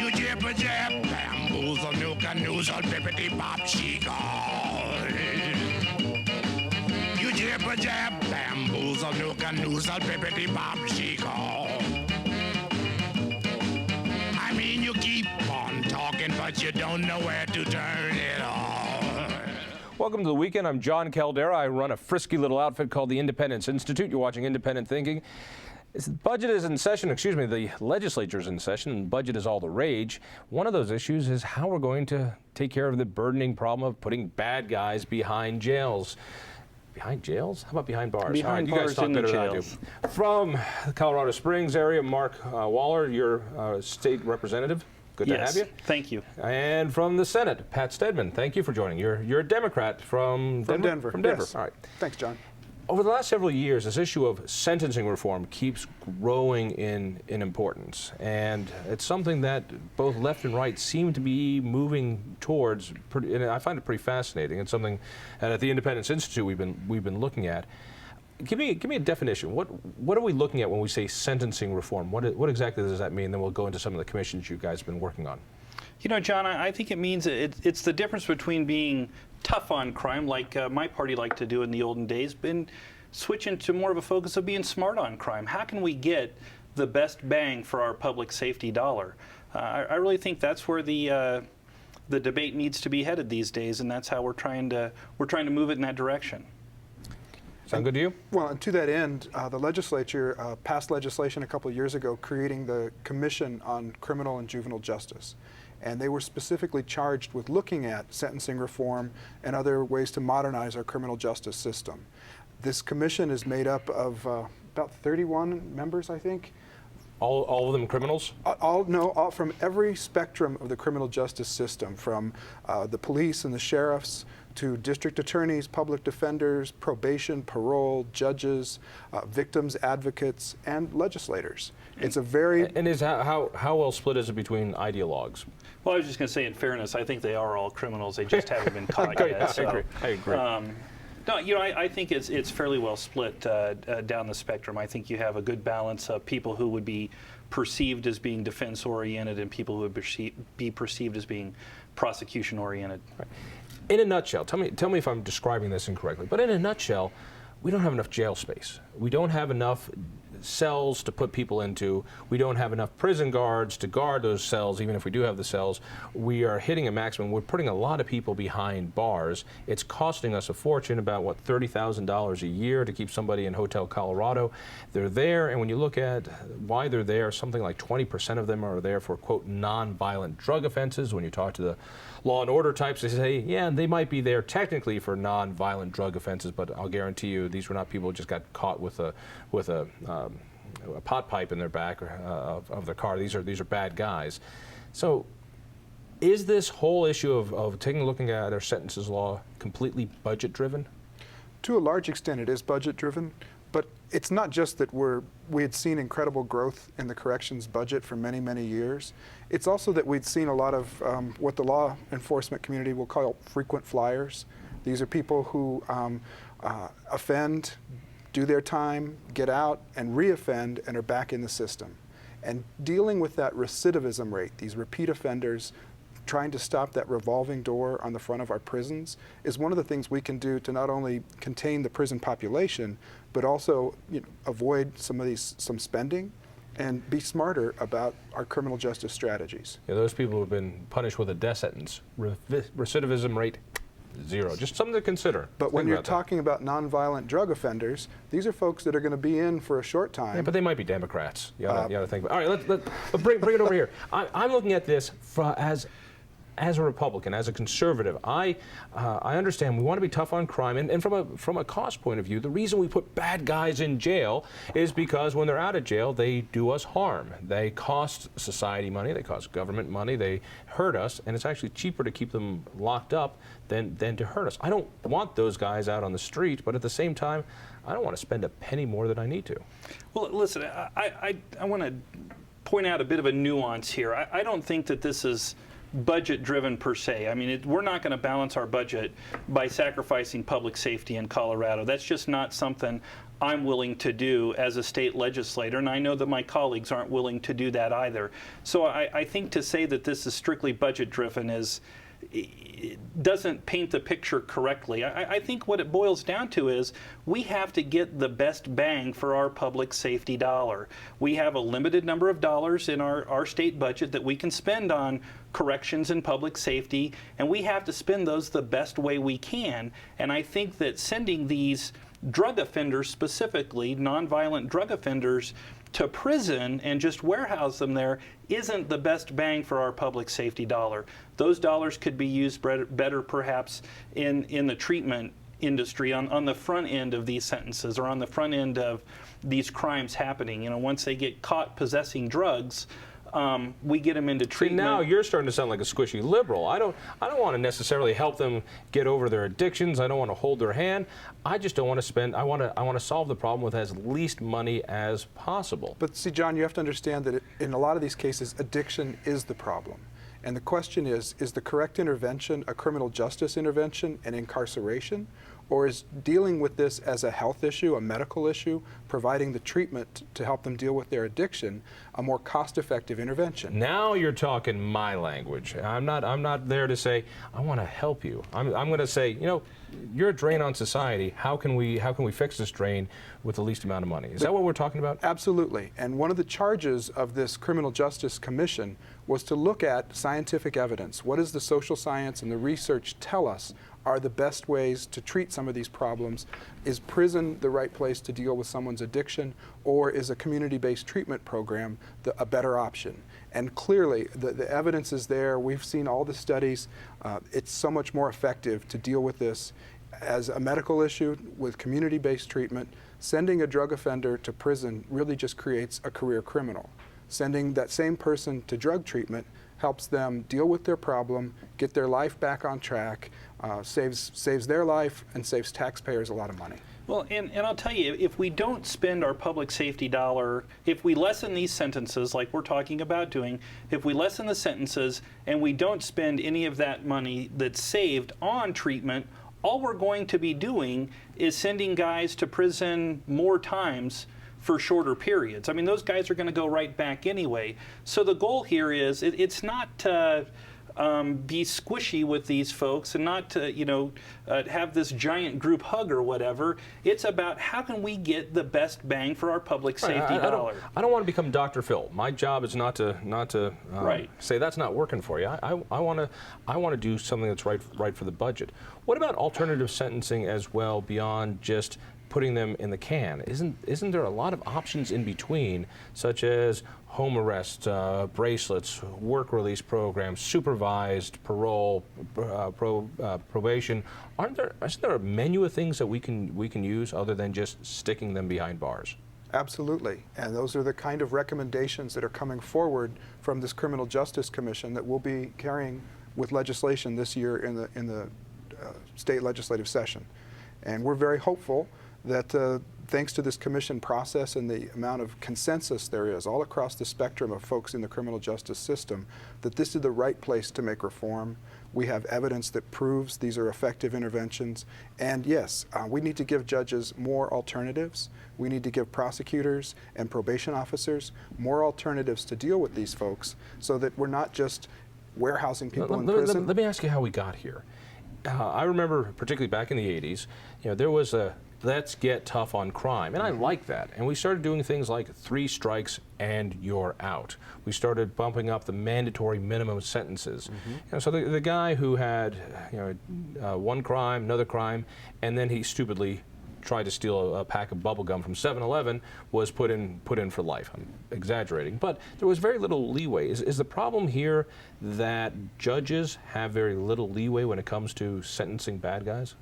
You jibber jab, bamboozle, nuka noozle, bippity bop, she-call. You jibber jab, bamboozle, nuka noozle, bippity bop, she-call. I mean, you keep on talking, but you don't know where to turn it off. Welcome to the weekend. I'm Jon Caldara. I run a frisky little outfit called the Independence Institute. You're watching Independent Thinking. The budget is in session, the legislature's in session, and budget is all the rage. One of those issues is how we're going to take care of the burdening problem of putting bad guys behind jails. Behind jails? How about behind bars? Behind bars, you guys talk better than I do. From the Colorado Springs area, Mark Waller, your state representative. Good to have you. Thank you. And from the Senate, Pat Steadman. Thank you for joining. You're a Democrat from Denver. From Denver. Yes. All right. Thanks, John. Over the last several years, this issue of sentencing reform keeps growing in importance, and it's something that both left and right seem to be moving towards. And I find it pretty fascinating. It's something that at the Independence Institute we've been looking at. Give me a definition. What are we looking at when we say sentencing reform? What exactly does that mean? Then we'll go into some of the commissions you guys have been working on. You know, John, I think it means it's the difference between being tough on crime, like my party liked to do in the olden days, and switching to more of a focus of being smart on crime. How can we get the best bang for our public safety dollar? I really think that's where the debate needs to be headed these days, and that's how we're trying to move it in that direction. Sound good to you? Well, and to that end, the legislature passed legislation a couple of years ago creating the Commission on Criminal and Juvenile Justice. And they were specifically charged with looking at sentencing reform and other ways to modernize our criminal justice system. This commission is made up of about 31 members, I think. All of them criminals? All from every spectrum of the criminal justice system, from the police and the sheriffs to district attorneys, public defenders, probation, parole, judges, victims advocates, and legislators. It's a very... And is how well split is it between ideologues? Well, I was just going to say, in fairness, I think they are all criminals. They just haven't been caught yet. I agree. No, you know, I think it's fairly well split down the spectrum. I think you have a good balance of people who would be perceived as being defense-oriented and people who would be perceived as being prosecution-oriented. Right. In a nutshell, tell me if I'm describing this incorrectly, but in a nutshell, we don't have enough jail space. We don't have enough cells to put people into. We don't have enough prison guards to guard those cells, even if we do have the cells. We are hitting a maximum. We're putting a lot of people behind bars. It's costing us a fortune, about, what, $30,000 a year to keep somebody in Hotel Colorado. They're there, and when you look at why they're there, something like 20% of them are there for, quote, non-violent drug offenses. When you talk to the law and order types, they say, yeah, they might be there technically for non-violent drug offenses, but I'll guarantee you these were not people who just got caught with a pot pipe in their back of their car. These are bad guys. So is this whole issue of looking at our sentences law completely budget driven? To a large extent it is budget driven, but it's not just that we had seen incredible growth in the corrections budget for many, many years. It's also that we'd seen a lot of what the law enforcement community will call frequent flyers. These are people who offend, do their time, get out, and reoffend, and are back in the system. And dealing with that recidivism rate, these repeat offenders, trying to stop that revolving door on the front of our prisons, is one of the things we can do to not only contain the prison population, but also, you know, avoid some spending and be smarter about our criminal justice strategies. Yeah, those people who have been punished with a death sentence, recidivism rate, 0. Just something to consider. But when you're talking about nonviolent drug offenders, these are folks that are going to be in for a short time. Yeah, but they might be Democrats. You ought to think about it. All right, let's bring it over here. I'm looking at this as a Republican, as a conservative. I understand we want to be tough on crime, and from a cost point of view, the reason we put bad guys in jail is because when they're out of jail, they do us harm. They cost society money, they cost government money, they hurt us, and it's actually cheaper to keep them locked up than to hurt us. I don't want those guys out on the street, but at the same time, I don't want to spend a penny more than I need to. Well, listen, I want to point out a bit of a nuance here. I don't think that this is budget driven per se. I mean, we're not going to balance our budget by sacrificing public safety in Colorado. That's just not something I'm willing to do as a state legislator, and I know that my colleagues aren't willing to do that either. So I think to say that this is strictly budget driven it doesn't paint the picture correctly. I think what it boils down to is we have to get the best bang for our public safety dollar. We have a limited number of dollars in our state budget that we can spend on corrections and public safety, and we have to spend those the best way we can. And I think that sending these drug offenders, specifically nonviolent drug offenders, to prison and just warehouse them there isn't the best bang for our public safety dollar. Those dollars could be used better perhaps in the treatment industry on the front end of these sentences or on the front end of these crimes happening. You know, once they get caught possessing drugs, we get them into treatment. See, now you're starting to sound like a squishy liberal. I don't want to necessarily help them get over their addictions. I don't want to hold their hand. I just don't want to spend. I want to solve the problem with as least money as possible. But see, John, you have to understand that in a lot of these cases, addiction is the problem. And the question is the correct intervention a criminal justice intervention and incarceration? Or is dealing with this as a health issue, a medical issue, providing the treatment to help them deal with their addiction, a more cost-effective intervention? Now you're talking my language. I'm not there to say I want to help you. I'm going to say, you know, you're a drain on society. How can we fix this drain with the least amount of money? Is that what we're talking about? Absolutely. And one of the charges of this Criminal Justice Commission was to look at scientific evidence. What does the social science and the research tell us are the best ways to treat some of these problems? Is prison the right place to deal with someone's addiction, or is a community-based treatment program a better option? And clearly, the evidence is there. We've seen all the studies. It's so much more effective to deal with this as a medical issue with community-based treatment. Sending a drug offender to prison really just creates a career criminal. Sending that same person to drug treatment helps them deal with their problem, get their life back on track, saves their life, and saves taxpayers a lot of money. Well, and I'll tell you, if we don't spend our public safety dollar, if we lessen these sentences like we're talking about doing, if we lessen the sentences and we don't spend any of that money that's saved on treatment, all we're going to be doing is sending guys to prison more times for shorter periods. I mean, those guys are going to go right back anyway. So the goal here is it's not to be squishy with these folks and not to, have this giant group hug or whatever. It's about how can we get the best bang for our public safety dollar. I don't want to become Dr. Phil. My job is not to say that's not working for you. I want to do something that's right for the budget. What about alternative sentencing as well beyond just putting them in the can? Isn't there a lot of options in between, such as home arrest, bracelets, work release programs, supervised parole, probation? Isn't there a menu of things that we can use other than just sticking them behind bars? Absolutely, and those are the kind of recommendations that are coming forward from this Criminal Justice Commission that we'll be carrying with legislation this year in the state legislative session. And we're very hopeful that thanks to this commission process and the amount of consensus there is all across the spectrum of folks in the criminal justice system, that this is the right place to make reform. We have evidence that proves these are effective interventions. And yes, we need to give judges more alternatives. We need to give prosecutors and probation officers more alternatives to deal with these folks so that we're not just warehousing people in prison. Let me ask you how we got here. I remember, particularly back in the 80s, there was a let's get tough on crime, and I like that. And we started doing things like 3 strikes and you're out. We started bumping up the mandatory minimum sentences. So the guy who had one crime, another crime, and then he stupidly tried to steal a pack of bubble gum from 7-Eleven was put in for life. I'm exaggerating, but there was very little leeway. Is the problem here that judges have very little leeway when it comes to sentencing bad guys?